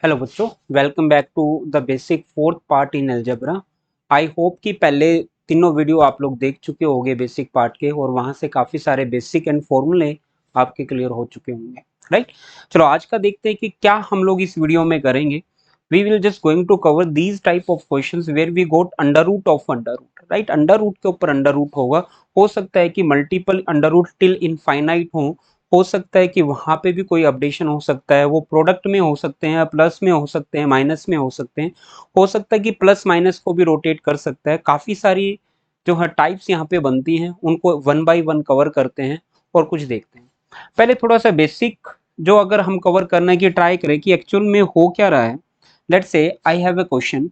Hello बच्चों, welcome back to the basic fourth part in algebra. I hope कि पहले तीनों वीडियो आप लोग देख चुके होंगे बेसिक पार्ट के, और वहां से काफी सारे बेसिक एंड फॉर्मूले आपके क्लियर हो चुके होंगे, राइट। चलो आज का देखते हैं कि क्या हम लोग इस वीडियो में करेंगे। We will just going to cover these type of questions where we got under root of under root, right. Under root के ऊपर अंडर रूट होगा, हो सकता है कि multiple under root till infinite हो सकता है कि वहां पे भी कोई अपडेशन हो सकता है, वो प्रोडक्ट में हो सकते हैं, प्लस में हो सकते हैं, माइनस में हो सकते हैं। हो सकता है कि प्लस माइनस को भी रोटेट कर सकता है। काफी सारी जो है टाइप्स यहाँ पे बनती हैं, उनको वन बाय वन कवर करते हैं और कुछ देखते हैं। पहले थोड़ा सा बेसिक जो अगर हम कवर करने की ट्राई करें कि एक्चुअल में हो क्या रहा है। Let's say I have a question,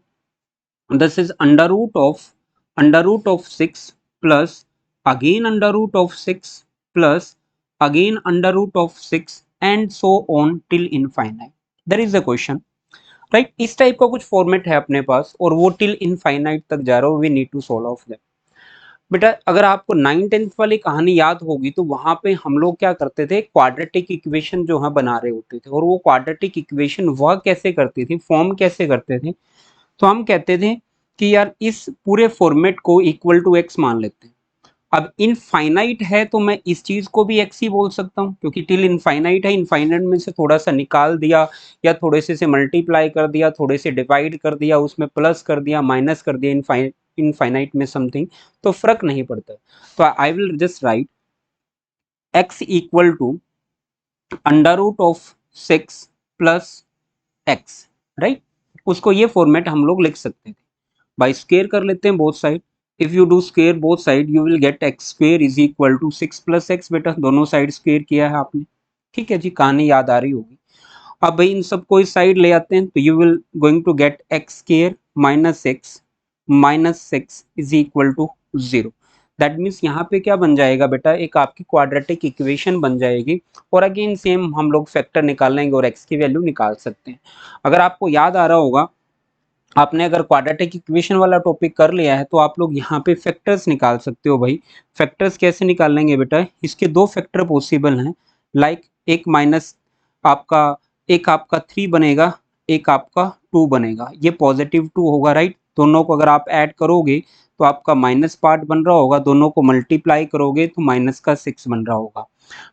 this is under root of 6 plus again under root of 6 plus again under root of 6 and so on till infinite. There is a question, right? इस type का कुछ format है अपने पास और वो till infinite तक जा रहा है। We need to solve of that. बेटा अगर आपको 9th-10th वाली कहानी याद होगी तो वहां पे हम लोग क्या करते थे, क्वाड्रेटिक इक्वेशन जो है बना रहे होते थे, और वो क्वाड्रेटिक इक्वेशन वह कैसे करती थी, फॉर्म कैसे करते थे। तो हम कहते थे कि यार इस पूरे फॉर्मेट को इक्वल टू एक्स मान लेते हैं। अब इनफाइनाइट है तो मैं इस चीज को भी एक्स ही बोल सकता हूँ, क्योंकि टिल इनफाइनाइट है। इनफाइनाइट में से थोड़ा सा निकाल दिया या थोड़े से मल्टीप्लाई कर दिया, थोड़े से डिवाइड कर दिया, उसमें प्लस कर दिया, माइनस कर दिया, इनफाइनाइट में समथिंग, तो फर्क नहीं पड़ता। तो I will just write X equal to under root of 6 plus X, right. उसको ये फॉर्मेट हम लोग लिख सकते थे। बाई स्क्वेयर कर लेते हैं both side. If you do square both side you will get X square is equal to 6 plus X. बेटा दोनों साइड स्क्वेयर किया है आपने, ठीक है जी, कहानी याद आ रही होगी। अब भाई इन सबको इस साइड ले आते हैं तो you will going to get X square minus six is equal to 0। That means यहाँ पे क्या बन जाएगा बेटा, एक आपकी क्वाड्रेटिक इक्वेशन बन जाएगी। और अगेन सेम हम लोग फैक्टर निकाल लेंगे और एक्स की वैल्यू निकाल सकते हैं। अगर आपको याद आ रहा होगा, आपने अगर क्वाड्रेटिक इक्वेशन वाला टॉपिक कर लिया है तो आप लोग यहाँ पे फैक्टर्स निकाल सकते हो। भाई फैक्टर्स कैसे निकालेंगे बेटा, इसके दो फैक्टर पॉसिबल हैं। लाइक एक माइनस आपका, एक आपका 3 बनेगा, एक आपका 2 बनेगा। ये पॉजिटिव 2 होगा, राइट। दोनों को अगर आप ऐड करोगे तो आपका माइनस पार्ट बन रहा होगा, दोनों को मल्टीप्लाई करोगे तो माइनस का 6 बन रहा होगा।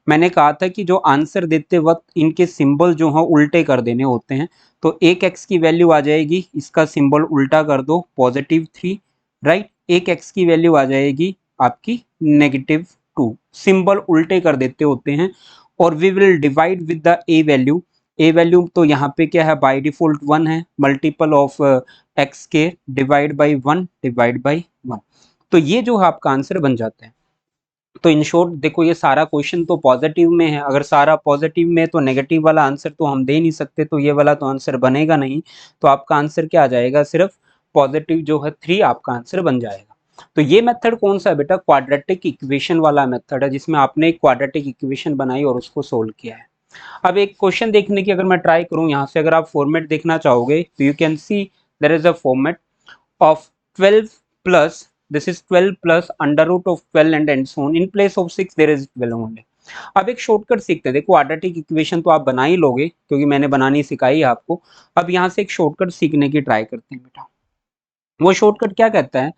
मैंने कहा था कि जो आंसर देते वक्त इनके सिंबल जो है उल्टे कर देने होते हैं। तो एक एक्स की वैल्यू आ जाएगी, इसका सिंबल उल्टा कर दो, +3, राइट। एक एक्स की वैल्यू आ जाएगी आपकी -2, सिंबल उल्टे कर देते होते हैं। और we will divide with the A value. A value तो यहाँ पे क्या है, बाय डिफॉल्ट 1 है, मल्टीपल ऑफ एक्स के डिवाइड बाई 1 डिवाइड बाई 1। तो ये जो है आपका आंसर बन जाता है। तो इन शॉर्ट देखो, ये सारा क्वेश्चन तो पॉजिटिव में है। अगर सारा पॉजिटिव में है तो नेगेटिव वाला आंसर तो हम दे नहीं सकते, तो ये वाला तो आंसर बनेगा नहीं। तो आपका आंसर क्या आ जाएगा, सिर्फ पॉजिटिव जो है 3 आपका आंसर बन जाएगा। तो ये मेथड कौन सा है बेटा, क्वाड्रेटिक इक्वेशन वाला मेथड है, जिसमें आपने एक क्वाड्रेटिक इक्वेशन बनाई और उसको सोल्व किया है। अब एक क्वेश्चन देखने की अगर मैं ट्राई करूं यहाँ से, अगर आप फॉर्मेट देखना चाहोगे तो you can see there is a format of 12 plus, this is 12 plus under root of 12 and so on, in place of 6 there is 12 only। अब एक शॉर्टकट सीखते हैं। देखो क्वाड्रेटिक इक्वेशन तो आप बना ही लोगे क्योंकि मैंने बनानी सिखाई है आपको। अब यहाँ से एक शॉर्टकट सीखने की ट्राई करते हैं बेटा। वो शॉर्टकट क्या कहता है,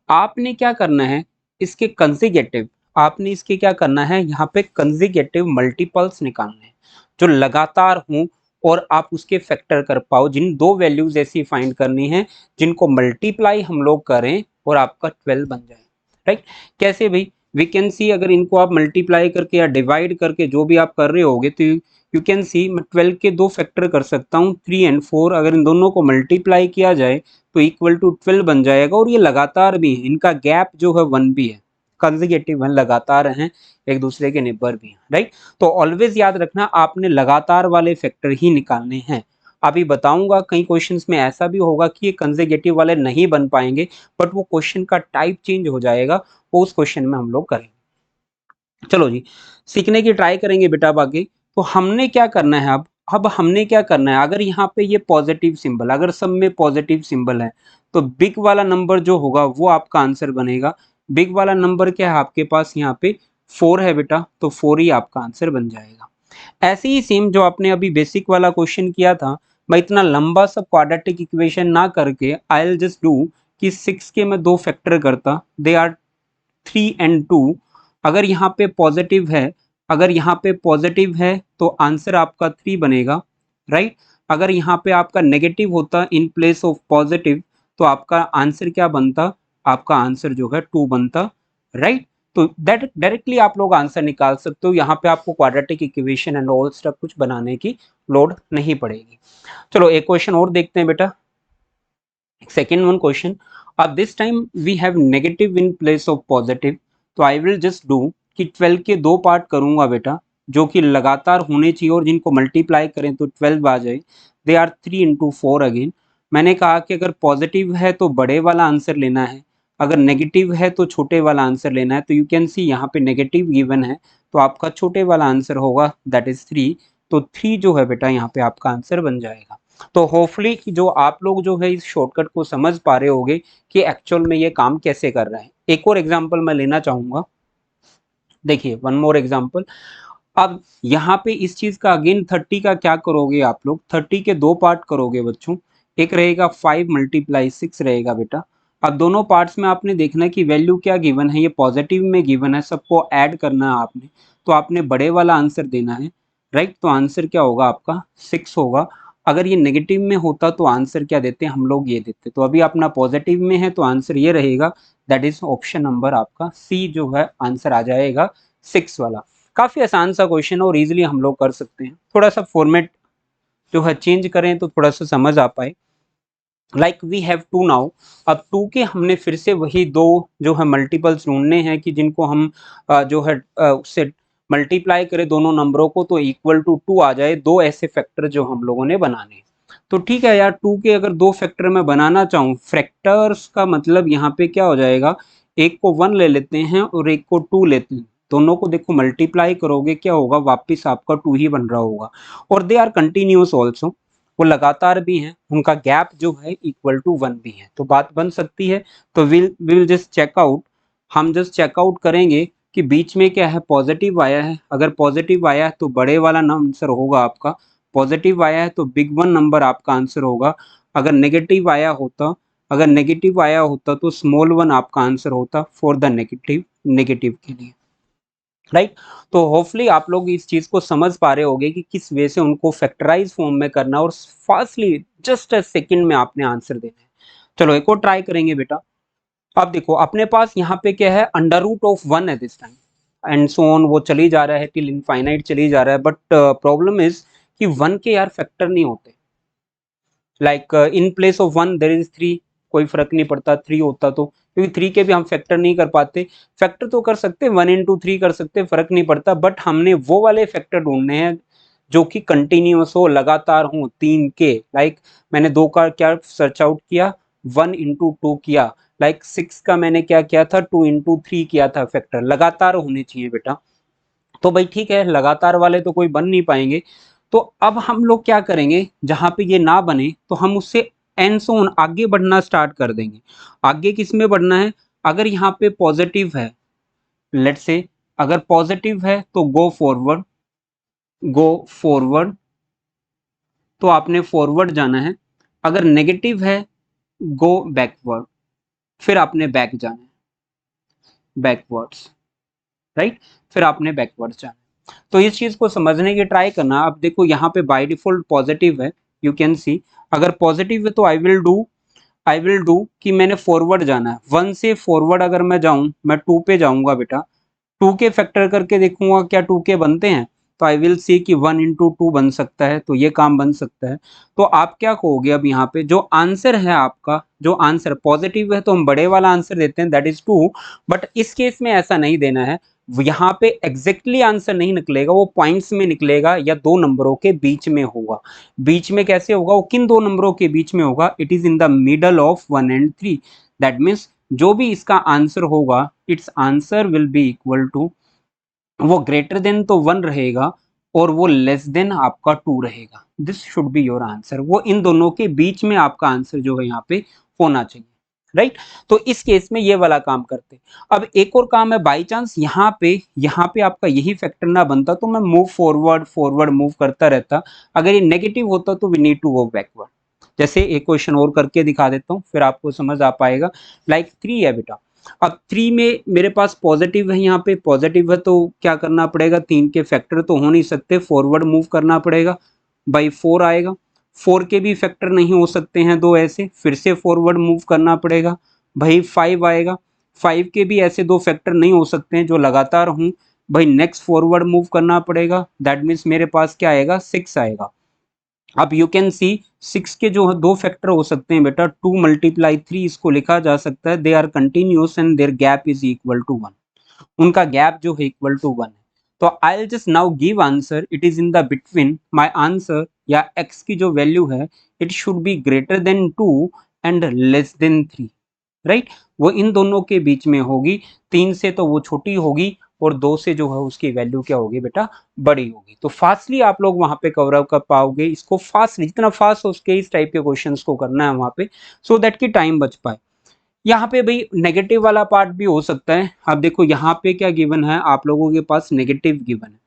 आपने क्या करना है, इसके कंसेक्यूटिव, आपने इसके क्या करना है, यहाँ पे कंसेक्यूटिव मल्टीपल्स निकालने हैं जो लगातार हों और आप उसके फैक्टर कर पाओ। जिन दो वैल्यूज ऐसी फाइंड करनी है जिनको मल्टीप्लाई हम लोग करें और आपका 12 बन जाए, राइट। कैसे भाई, वी कैन सी, अगर इनको आप मल्टीप्लाई करके या डिवाइड करके जो भी आप कर रहे होगे तो यू कैन सी मैं 12 के दो फैक्टर कर सकता हूँ, 3 एंड 4। अगर इन दोनों को मल्टीप्लाई किया जाए तो इक्वल टू 12 बन जाएगा। और ये लगातार भी है, इनका गैप जो है 1 भी है, कंसेक्यूटिव है, लगातार हैं, एक दूसरे के नेबर भी हैं, राइट। तो ऑलवेज याद रखना, आपने लगातार वाले फैक्टर ही निकालने हैं। अभी बताऊंगा कई क्वेश्चंस में ऐसा भी होगा कि ये कंसेक्यूटिव वाले नहीं बन पाएंगे, बट वो क्वेश्चन का टाइप चेंज हो जाएगा, वो उस क्वेश्चन में हम लोग करेंगे। चलो जी, सीखने की ट्राई करेंगे बेटा बाकी। तो हमने क्या करना है, अब हमने क्या करना है, अगर यहाँ पे ये पॉजिटिव सिंबल, अगर सब में पॉजिटिव सिंबल है तो बिग वाला नंबर जो होगा वो आपका आंसर बनेगा। बिग वाला नंबर क्या है आपके पास, यहाँ पे 4 है बेटा, तो 4 ही आपका आंसर बन जाएगा। ऐसे ही सेम जो आपने अभी बेसिक वाला क्वेश्चन किया था, मैं इतना लंबा सब क्वाड्रेटिक इक्वेशन ना करके आई विल जस्ट डू कि 6 के मैं 2 फैक्टर करता, दे आर 3 and 2। अगर यहाँ पे पॉजिटिव है, अगर यहाँ पे पॉजिटिव है तो आंसर आपका 3 बनेगा, राइट। अगर यहाँ पे आपका नेगेटिव होता इन प्लेस ऑफ पॉजिटिव तो आपका आंसर क्या बनता, आपका आंसर जो है 2 बनता, राइट। तो दैट डायरेक्टली आप लोग आंसर निकाल सकते हो, यहाँ पे आपको quadratic equation and all stuff कुछ बनाने की लोड नहीं पड़ेगी। चलो एक क्वेश्चन और देखते हैं बेटा, second one question. This time we have negative in place of positive, तो आई विल जस्ट डू कि 12 के 2 पार्ट करूंगा बेटा, जो कि लगातार होने चाहिए और जिनको मल्टीप्लाई करें तो 12 आ जाए। They are 3 into 4 again. मैंने कहा कि अगर पॉजिटिव है तो बड़े वाला आंसर लेना है, अगर नेगेटिव है तो छोटे वाला आंसर लेना है। तो यू कैन सी यहाँ पे नेगेटिव गिवन है तो आपका छोटे वाला आंसर होगा दैट इज 3। तो 3 जो है बेटा यहाँ पे आपका आंसर बन जाएगा। तो होपफुली कि जो आप लोग जो है इस शॉर्टकट को समझ पा रहे होगे कि एक्चुअल में ये काम कैसे कर रहा है। एक और एग्जांपल मैं लेना चाहूंगा, देखिए वन मोर एग्जांपल। अब यहाँ पे इस चीज का अगेन 30 का क्या करोगे आप लोग, 30 के 2 पार्ट करोगे बच्चों। एक रहेगा 5 × 6 रहेगा बेटा। अब दोनों पार्ट्स में आपने देखना है कि वैल्यू क्या गिवन है, ये पॉजिटिव में गिवन है, सबको ऐड करना है आपने, तो आपने बड़े वाला आंसर देना है, राइट। तो आंसर क्या होगा आपका 6 होगा। अगर ये नेगेटिव में होता तो आंसर क्या देते हम लोग, ये देते। तो अभी अपना पॉजिटिव में है तो आंसर ये रहेगा, दैट इज ऑप्शन नंबर आपका सी जो है आंसर आ जाएगा 6 वाला। काफी आसान सा क्वेश्चन और इजीली हम लोग कर सकते हैं, थोड़ा सा फॉर्मेट जो है चेंज करें तो थोड़ा सा समझ आ पाए। Like we have to now, अब टू के हमने फिर से वही दो जो है मल्टीपल्स ढूंढने हैं कि जिनको हम जो है उससे मल्टीप्लाई करें दोनों नंबरों को तो इक्वल टू 2 आ जाए। दो ऐसे फैक्टर जो हम लोगों ने बनाने हैं। तो ठीक है यार, 2 के अगर दो फैक्टर मैं बनाना चाहूँ, फैक्टर्स का मतलब यहाँ पे क्या हो जाएगा, एक को 1 ले लेते हैं और एक को 2 लेते हैं, दोनों को देखो मल्टीप्लाई करोगे क्या होगा, वापिस आपका 2 ही बन रहा होगा। और दे आर कंटिन्यूस ऑल्सो, वो लगातार भी हैं, उनका गैप जो है इक्वल टू 1 भी है, तो बात बन सकती है। तो विल जस्ट चेकआउट, हम जस्ट चेकआउट करेंगे कि बीच में क्या है, पॉजिटिव आया है। अगर पॉजिटिव आया है तो बड़े वाला आंसर होगा आपका, पॉजिटिव आया है तो बिग 1 नंबर आपका आंसर होगा। अगर नेगेटिव आया होता, अगर नेगेटिव आया होता तो स्मॉल 1 आपका आंसर होता फॉर द नेगेटिव, नेगेटिव के लिए, राइट। तो होपफुली आप लोग इस चीज को समझ पा रहे होंगे कि किस वे से उनको फैक्टराइज फॉर्म में करना और फास्टली जस्ट अ सेकंड में आपने आंसर देना है। चलो एक और ट्राई करेंगे बेटा। अब देखो अपने पास यहाँ पे क्या है, अंडर रूट ऑफ 1 है this time and so on, वो चली जा रहा है टिल इनफाइनाइट चली जा रहा है। बट प्रॉब्लम इज कि 1 के यार फैक्टर नहीं होते। Like in place of 1 there is 3, कोई फर्क नहीं पड़ता 3 होता तो, क्योंकि 3 के भी हम फैक्टर नहीं कर पाते। फैक्टर तो कर सकते 1 into 3 कर सकते, फर्क नहीं पड़ता, बट हमने वो वाले फैक्टर ढूंढने हैं जो कि कंटिन्यूअस हो, लगातार हो 3 के। लाइक मैंने 2 का क्या सर्च आउट किया, 1 into 2 किया। लाइक 6 का मैंने क्या किया था, 2 into 3 किया था फैक्टर, लगातार होने चाहिए बेटा। तो भाई ठीक है, लगातार वाले तो कोई बन नहीं पाएंगे। तो अब हम लोग क्या करेंगे, जहां पे ये ना बने तो हम उससे एन सोन आगे बढ़ना स्टार्ट कर देंगे। आगे किस में बढ़ना है, अगर यहाँ पे पॉजिटिव है, लेट्स से अगर पॉजिटिव है तो गो फॉरवर्ड, गो फॉरवर्ड, तो आपने फॉरवर्ड जाना है। अगर नेगेटिव है गो बैकवर्ड, फिर आपने बैक जाना है, बैकवर्ड्स, राइट। फिर आपने बैकवर्ड जाना है। तो इस चीज को समझने की ट्राई करना। अब देखो यहाँ पे बाय डिफॉल्ट पॉजिटिव है, यू कैन सी, अगर पॉजिटिव है तो आई विल डू कि मैंने फॉरवर्ड जाना है। 1 से फॉरवर्ड अगर मैं जाऊं, मैं 2 पे जाऊंगा बेटा, 2 के फैक्टर करके देखूंगा क्या 2 के बनते हैं, तो आई विल सी कि 1 into 2 बन सकता है, तो ये काम बन सकता है। तो आप क्या कहोगे, अब यहाँ पे जो आंसर है आपका, जो आंसर पॉजिटिव है तो हम बड़े वाला आंसर देते हैं दैट इज 2। बट इस केस में ऐसा नहीं देना है, यहाँ पे एग्जैक्टली आंसर नहीं निकलेगा, वो पॉइंट्स में निकलेगा या दो नंबरों के बीच में होगा। बीच में कैसे होगा, वो किन दो नंबरों के बीच में होगा, it is in the middle of 1 and 3। That means जो भी इसका आंसर होगा, it's answer will be equal to, वो ग्रेटर देन तो 1 रहेगा और वो लेस देन आपका 2 रहेगा। This should be your answer, वो इन दोनों के बीच में आपका आंसर जो है यहाँ पे होना चाहिए। राइट। तो इस केस में ये वाला काम करते। अब एक और काम है, बाई चांस यहाँ पे आपका यही फैक्टर ना बनता तो मैं मूव फॉरवर्ड फॉरवर्ड मूव करता रहता। अगर ये नेगेटिव होता तो we need to go backward. जैसे एक क्वेश्चन और करके दिखा देता हूँ, फिर आपको समझ आ पाएगा। लाइक 3 है बेटा। अब 3 में मेरे पास पॉजिटिव है, यहाँ पे पॉजिटिव है तो क्या करना पड़ेगा, 3 के फैक्टर तो हो नहीं सकते, फॉरवर्ड मूव करना पड़ेगा। बाई 4 आएगा। 4 के भी फैक्टर नहीं हो सकते हैं दो, ऐसे फिर से फॉरवर्ड मूव करना पड़ेगा। भाई 5 आएगा। 5 के भी ऐसे दो फैक्टर नहीं हो सकते हैं जो लगातार हूँ। भाई नेक्स्ट फॉरवर्ड मूव करना पड़ेगा, दैट मीन्स मेरे पास क्या आएगा, 6 आएगा। अब यू कैन सी 6 के जो दो फैक्टर हो सकते हैं बेटा, 2 मल्टीप्लाई 3 इसको लिखा जा सकता है, they are continuous and their gap is equal to 1। उनका गैप जो है इक्वल टू 1 है। तो I will just now give answer, it is in the between my answer या x की जो वैल्यू है, it should be greater than 2 and less than 3। Right. वो इन दोनों के बीच में होगी। 3 से तो वो छोटी होगी और 2 से जो है उसकी वैल्यू क्या होगी बेटा, बड़ी होगी। तो फास्टली आप लोग वहां पे कवर अप कर पाओगे इसको, फास्ट जितना फास्ट हो सके इस टाइप के क्वेश्चंस को करना है वहां पे, सो दैट की टाइम बच पाए। यहाँ पे भाई नेगेटिव वाला पार्ट भी हो सकता है। अब देखो यहाँ पे क्या गिवन है, आप लोगों के पास नेगेटिव गिवन है।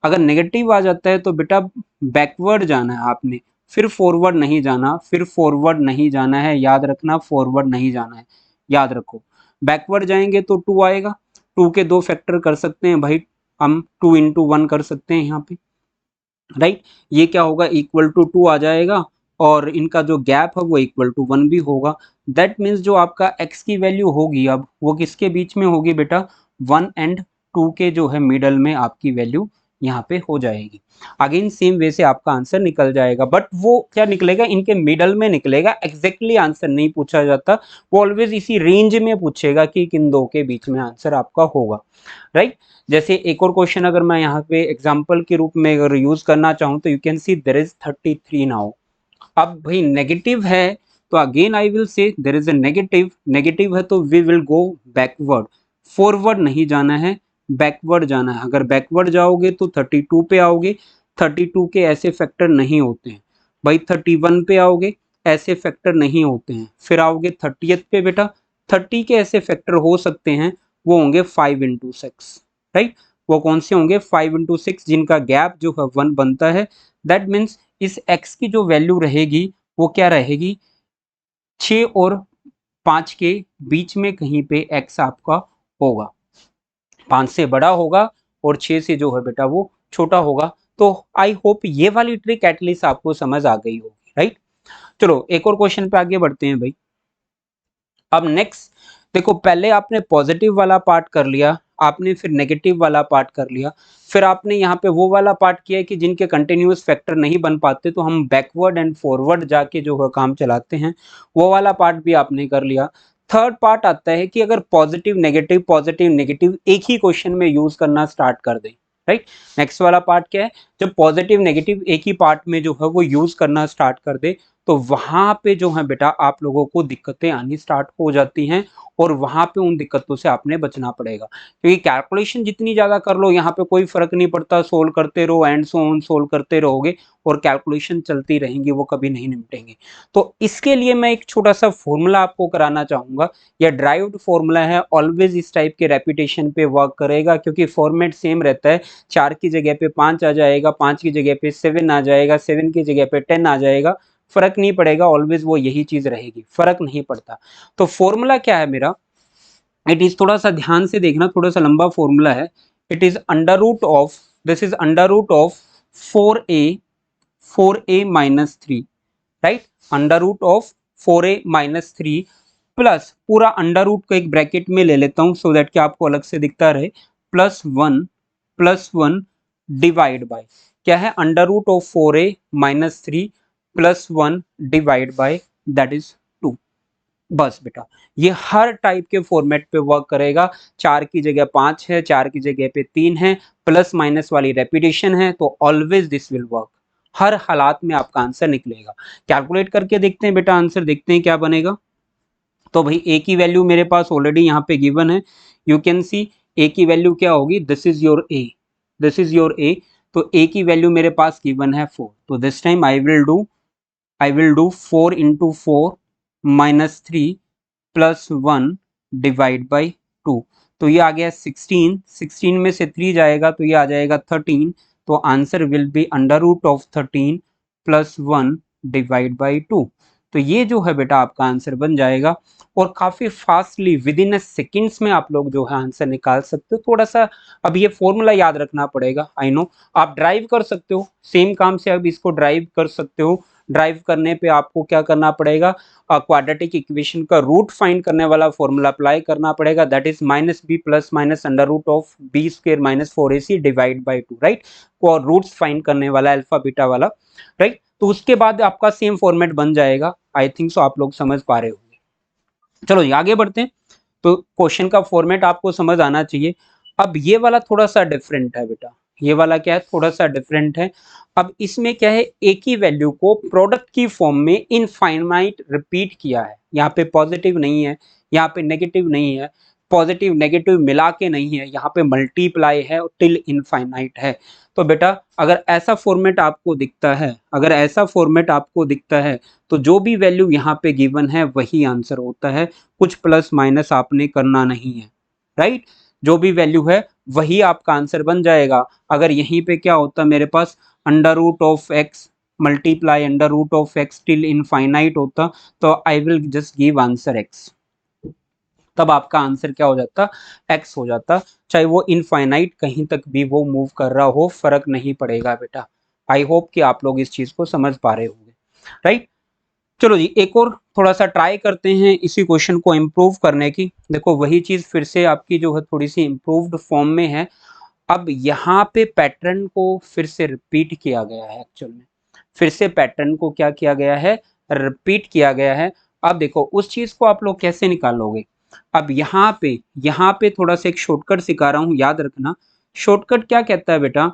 अगर नेगेटिव आ जाता है तो बेटा बैकवर्ड जाना है आपने, फिर फॉरवर्ड नहीं जाना, फिर फॉरवर्ड नहीं जाना है, याद रखना फॉरवर्ड नहीं जाना है, याद रखो। बैकवर्ड जाएंगे तो 2 आएगा। 2 के दो फैक्टर कर सकते हैं भाई, हम 2 इंटू 1 कर सकते हैं यहाँ पे। राइट। ये क्या होगा, इक्वल टू 2 आ जाएगा और इनका जो गैप है वो इक्वल टू 1 भी होगा। दैट मीन्स जो आपका x की वैल्यू होगी अब वो किसके बीच में होगी बेटा, 1 एंड 2 के जो है मिडल में आपकी वैल्यू यहाँ पे हो जाएगी। अगेन सेम वे से आपका आंसर निकल जाएगा, बट वो क्या निकलेगा, इनके मिडल में निकलेगा, एग्जैक्टली आंसर नहीं पूछा जाता। वो ऑलवेज इसी रेंज में पूछेगा कि किन दो के बीच में आंसर आपका होगा। राइट। जैसे एक और क्वेश्चन अगर मैं यहाँ पे एग्जांपल के रूप में अगर यूज करना चाहूँ तो you can see there is 33 now. अब भाई नेगेटिव है तो again I will say there is a negative, negative है तो we will go backward. Forward नहीं जाना है, बैकवर्ड जाना है। अगर बैकवर्ड जाओगे तो 32 पे आओगे, 32 के ऐसे फैक्टर नहीं होते हैं। भाई 31 पे आओगे, ऐसे फैक्टर नहीं होते हैं। फिर आओगे 30th पे बेटा, 30 के ऐसे फैक्टर हो सकते हैं, वो होंगे 5 इंटू 6। राइट। वो कौन से होंगे, 5 इंटू 6 जिनका गैप जो है 1 बनता है। दैट मीन्स इस x की जो वैल्यू रहेगी वो क्या रहेगी, 6 और 5 के बीच में कहीं पे x आपका होगा। 5 से बड़ा होगा और 6 से जो है बेटा वो छोटा होगा। तो आई होप ये वाली ट्रिक एटलीस्ट आपको समझ आ गई होगी। राइट। चलो एक और क्वेश्चन पे आगे बढ़ते हैं भाई। अब नेक्स्ट देखो, पहले आपने पॉजिटिव वाला पार्ट कर लिया, आपने फिर नेगेटिव वाला पार्ट कर लिया, फिर आपने यहाँ पे वो वाला पार्ट किया कि जिनके कंटिन्यूअस फैक्टर नहीं बन पाते तो हम बैकवर्ड एंड फॉरवर्ड जाके जो है काम चलाते हैं, वो वाला पार्ट भी आपने कर लिया। थर्ड पार्ट आता है कि अगर पॉजिटिव नेगेटिव एक ही क्वेश्चन में यूज करना स्टार्ट कर दें। राइट। नेक्स्ट वाला पार्ट क्या है, जब पॉजिटिव नेगेटिव एक ही पार्ट में जो है वो यूज करना स्टार्ट कर दे तो वहां पे जो है बेटा आप लोगों को दिक्कतें आनी स्टार्ट हो जाती हैं और वहां पे उन दिक्कतों से आपने बचना पड़ेगा। क्योंकि कैलकुलेशन जितनी ज्यादा कर लो यहाँ पे कोई फर्क नहीं पड़ता, सोल्व करते रहो एंड सो ऑन, सोल्व करते रहोगे और कैलकुलेशन चलती रहेंगी, वो कभी नहीं निपटेंगे। तो इसके लिए मैं एक छोटा सा फॉर्मूला आपको कराना चाहूंगा, या ड्राइव्ड फॉर्मूला है, ऑलवेज इस टाइप के रेपिटेशन पे वर्क करेगा क्योंकि फॉर्मेट सेम रहता है। 4 की जगह पे 5 आ जाएगा, 5 की जगह पे 7 आ जाएगा, 7 की जगह पे 10 आ जाएगा, फर्क नहीं पड़ेगा, ऑलवेज वो यही चीज रहेगी, फर्क नहीं पड़ता। तो फॉर्मूला क्या है मेरा, इट इज, थोड़ा सा ध्यान से देखना, थोड़ा सा लंबा फॉर्मूला है। It is under root of, this is under root of 4a minus 3। Right. Under root of 4a minus 3 plus पूरा अंडर रूट को एक ब्रैकेट में ले लेता हूं सो दैट कि आपको अलग से दिखता रहे, प्लस वन डिवाइड बाय क्या है, under root of 4a minus 3 plus 1 divide by that is 2। बस बेटा ये हर टाइप के फॉर्मेट पे वर्क करेगा। 4 की जगह 5 है, 4 की जगह पे 3 है, प्लस माइनस वाली रेपिटेशन है, तो ऑलवेज दिस विल वर्क। हर हालात में आपका आंसर निकलेगा। कैलकुलेट करके देखते हैं बेटा, आंसर देखते हैं क्या बनेगा। तो भाई ए की वैल्यू मेरे पास ऑलरेडी यहाँ पे गिवन है, यू कैन सी ए की वैल्यू क्या होगी, this is your A, this is your A. तो ए की वैल्यू मेरे पास गिवन है 4, तो this time I will do 4 into 4 minus 3 plus 1 divide by 2। तो ये आ गया 16, 16 में से 3 जाएगा तो ये आ जाएगा 13। तो answer will be under root of 13 plus 1 divide by 2। तो ये जो है बेटा आपका आंसर बन जाएगा, और काफी फास्टली विद इन सेकेंड्स में आप लोग जो है आंसर निकाल सकते हो। थोड़ा सा अब ये फॉर्मूला याद रखना पड़ेगा, आई नो। आप ड्राइव कर सकते हो सेम काम से, अब इसको ड्राइव कर सकते हो। ड्राइव करने पे आपको क्या करना पड़ेगा, क्वाड्रेटिक इक्वेशन का रूट फाइंड करने वाला फॉर्मूला अप्लाई करना पड़ेगा, that is minus B plus minus under root of B square minus 4ac divide by 2, right. और रूट्स फाइंड करने वाला अल्फा बीटा वाला, राइट। तो उसके बाद आपका सेम फॉर्मेट बन जाएगा। आई थिंक सो आप लोग समझ पा रहे होंगे। चलो ये आगे बढ़ते हैं। तो क्वेश्चन का फॉर्मेट आपको समझ आना चाहिए। अब ये वाला थोड़ा सा डिफरेंट है बेटा, ये वाला क्या है, थोड़ा सा डिफरेंट है। अब इसमें क्या है, एक ही वैल्यू को प्रोडक्ट की फॉर्म में इनफाइनाइट रिपीट किया है। यहाँ पे पॉजिटिव नहीं है, यहाँ पे नेगेटिव नहीं है, पॉजिटिव नेगेटिव मिला के नहीं है, यहाँ पे मल्टीप्लाई है और टिल इनफाइनाइट है। तो बेटा अगर ऐसा फॉर्मेट आपको दिखता है, अगर ऐसा फॉर्मेट आपको दिखता है, तो जो भी वैल्यू यहाँ पे गिवन है वही आंसर होता है, कुछ प्लस माइनस आपने करना नहीं है, राइट। जो भी वैल्यू है वही आपका आंसर बन जाएगा। अगर यहीं पे क्या होता मेरे पास under root of x multiply under root of x till infinite होता, तो I will just give answer x, तब आपका आंसर क्या हो जाता, एक्स हो जाता। चाहे वो इनफाइनाइट कहीं तक भी वो मूव कर रहा हो, फर्क नहीं पड़ेगा बेटा। आई होप कि आप लोग इस चीज को समझ पा रहे होंगे, राइट। चलो जी एक और थोड़ा सा ट्राई करते हैं इसी क्वेश्चन को इम्प्रूव करने की। देखो वही चीज फिर से आपकी जो है थोड़ी सी इम्प्रूव्ड फॉर्म में है। अब यहाँ पे पैटर्न को फिर से रिपीट किया गया है, एक्चुअल में फिर से पैटर्न को क्या किया गया है, रिपीट किया गया है। अब देखो उस चीज को आप लोग कैसे निकालोगे। अब यहाँ पे थोड़ा सा एक शॉर्टकट सिखा रहा हूँ, याद रखना। शॉर्टकट क्या कहता है बेटा,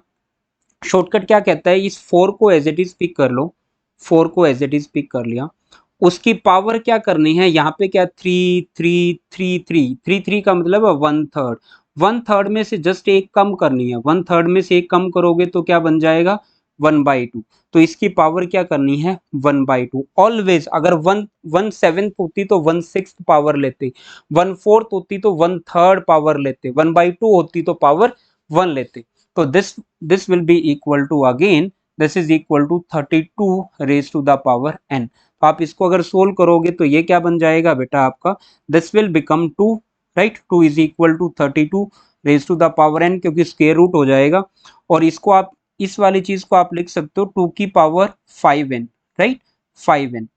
शॉर्टकट क्या कहता है, इस 4 को एज इट इज पिक कर लो, 4 को एज इट इज पिक कर लिया। उसकी पावर क्या करनी है, यहाँ पे क्या 3 का मतलब है 1/3, 1/3 में से जस्ट एक कम करनी है, 1/3 में से एक कम करोगे तो क्या बन जाएगा 1/2। तो इसकी पावर क्या करनी है 1/2। ऑलवेज अगर 1/7 होती तो 1/6 पावर लेते, 1/4 होती तो 1/3 पावर लेते, 1/2 होती तो पावर 1 लेते। तो this will be equal to again, this is equal to 32 raise to the power n। आप इसको अगर सोल्व करोगे तो ये क्या बन जाएगा बेटा आपका, this will become 2, right. 2 is equal to 32 raise to the power n, क्योंकि स्क्वायर रूट हो जाएगा। और इसको आप इस वाली चीज को आप लिख सकते हो 2 की पावर 5n, राइट, 5n।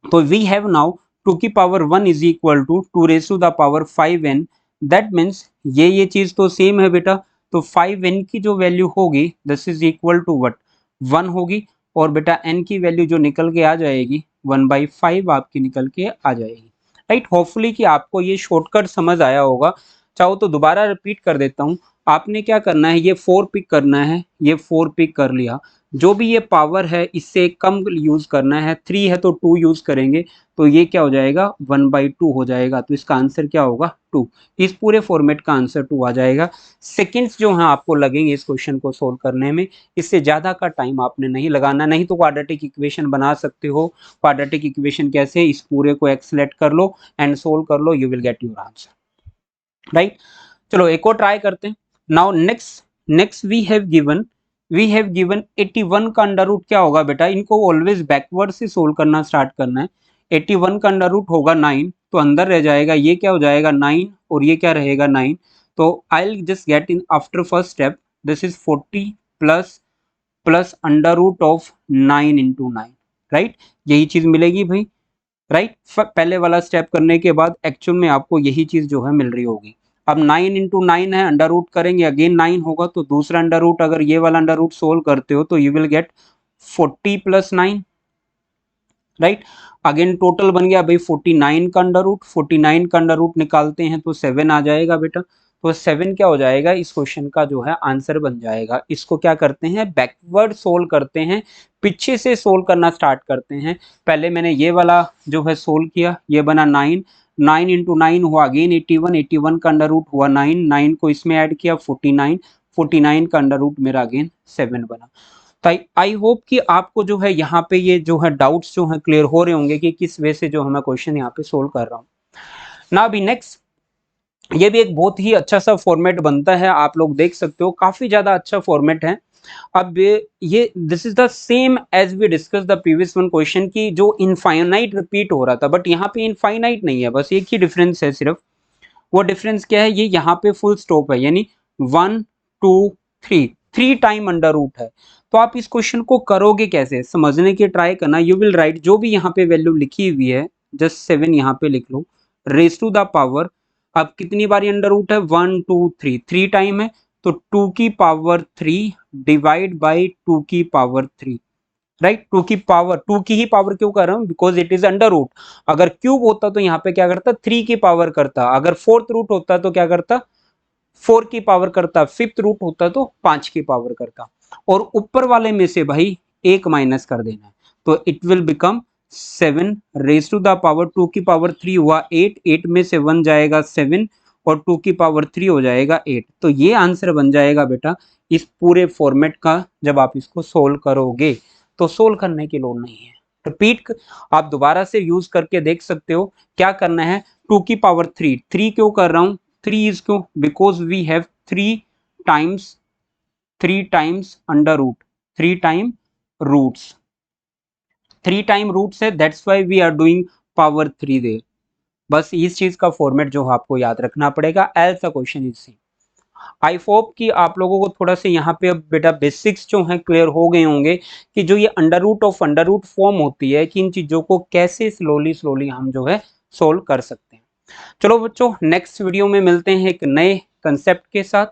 तो वी हैव नाउ 2 की power 1 is equal to 2 raise to the power 5n। That means ये चीज तो सेम है बेटा। तो 5n की जो वैल्यू होगी this is equal to what, 1 होगी। और बेटा n की वैल्यू जो निकल के आ जाएगी 1/5 आपकी निकल के आ जाएगी, राइट। होपफुली कि आपको ये शॉर्टकट समझ आया होगा। चाहो तो दोबारा रिपीट कर देता हूँ। आपने क्या करना है, ये 4 पिक करना है, ये 4 पिक कर लिया। जो भी ये पावर है इससे कम यूज करना है, 3 है तो 2 यूज करेंगे, तो ये क्या हो जाएगा 1/2 हो जाएगा। तो इसका आंसर क्या होगा 2। इस पूरे फॉर्मेट का आंसर 2 आ जाएगा। सेकेंड्स जो है आपको लगेंगे इस क्वेश्चन को सोल्व करने में, इससे ज्यादा का टाइम आपने नहीं लगाना। नहीं तो क्वाड्रेटिक इक्वेशन बना सकते हो। क्वाड्रेटिक इक्वेशन कैसे, इस पूरे को एक्सलेट कर लो एंड सोल्व कर लो, you will get your answer, right. चलो एक और ट्राई करते हैं। Now next we have given 81 का अंडर रूट क्या होगा बेटा, इनको ऑलवेज बैकवर्ड से सोल्व करना स्टार्ट करना है। 81 का अंडर रूट होगा 9, तो अंदर रह जाएगा, ये क्या हो जाएगा 9 और ये क्या रहेगा 9। तो I will just get in after first step, this is 40 plus plus under root of 9 into 9, right. यही चीज मिलेगी भाई, राइट। पहले वाला स्टेप करने के बाद एक्चुअल में आपको यही चीज जो है मिल रही होगी। अब 9 इंटू 9 है, अंडर रूट करेंगे अगेन 9 होगा, तो दूसरा अंडर रूट अगर ये वाला अंडर रूट सोल्व करते हो तो you will gate 40 plus 9, right. Again total बन गया भाई 49 का अंडर रूट, 49 का अंडर रूट निकालते हैं तो 7 आ जाएगा बेटा। तो 7 क्या हो जाएगा, इस क्वेश्चन का जो है आंसर बन जाएगा। इसको क्या करते हैं बैकवर्ड सोल्व करते हैं, पीछे से सोल्व करना स्टार्ट करते हैं। पहले मैंने ये वाला जो है सोल्व किया, ये बना 9, 9 इंटू 9 हुआ अगेन 81, 81 का अंडर रूट हुआ 9, 9 को इसमें ऐड किया 49, 49 का अंडर रूट मेरा अगेन 7 बना। तो आई होप कि आपको जो है यहाँ पे ये जो है डाउट्स जो है क्लियर हो रहे होंगे कि किस वे से जो है मैं क्वेश्चन यहाँ पे सोल्व कर रहा हूँ। ना अभी नेक्स्ट, ये भी एक बहुत ही अच्छा सा फॉर्मेट बनता है, आप लोग देख सकते हो काफी ज्यादा अच्छा फॉर्मेट है। अब ये this is the same as we discuss the previous one question की जो इनफाइनाइट रिपीट हो रहा था, बट यहाँ पे इनफाइनाइट नहीं है, बस एक ही डिफरेंस है सिर्फ। वो डिफरेंस क्या है, ये यहाँ पे फुल स्टॉप है, यानी 1 2 3 3 टाइम अंडर रूट है। तो आप इस क्वेश्चन को करोगे कैसे, समझने की ट्राई करना। यू विल राइट जो भी यहाँ पे वैल्यू लिखी हुई है, जस्ट 7 यहाँ पे लिख लो, रेज टू द पावर, अब कितनी बारी अंडर रूट है, 1 2 3, 3 टाइम है, तो 2 की पावर 3 डिवाइड बाई 2 की पावर 3, राइट। 2 की पावर, 2 की ही पावर क्यों कर रहा हूं, because it is under root. अगर क्यूब होता तो यहाँ पे क्या करता, 3 की पावर करता, अगर फोर्थ रूट होता तो क्या करता, 4 की पावर करता, फिफ्थ रूट होता तो 5 की पावर करता, और ऊपर वाले में से भाई एक माइनस कर देना है, तो it will become 7 raise to the power 2 की पावर 3 हुआ 8, 8 में से 1 जाएगा 7, और 2 की पावर 3 हो जाएगा 8। तो ये आंसर बन जाएगा बेटा इस पूरे फॉर्मेट का, जब आप इसको सोल्व करोगे। तो सोल्व करने की लोड नहीं है, रिपीट आप दोबारा से यूज करके देख सकते हो। क्या करना है, 2 की पावर 3, 3 क्यों कर रहा हूं, 3 is क्यों, because we have 3 times under root, 3 time roots, 3 time roots है, that's why we are doing power 3 there. बस इस चीज का फॉर्मेट जो आपको याद रखना पड़ेगा, else a question is see. I hope कि आप लोगों को थोड़ा सा यहाँ पे अब बेटा बेसिक्स जो हैं क्लियर हो गए होंगे, कि जो ये under root of under root form होती है, कि इन चीजों को कैसे स्लोली स्लोली हम जो है सोल्व कर सकते हैं। चलो बच्चों, नेक्स्ट वीडियो में मिलते हैं एक नए कंसेप्ट के साथ।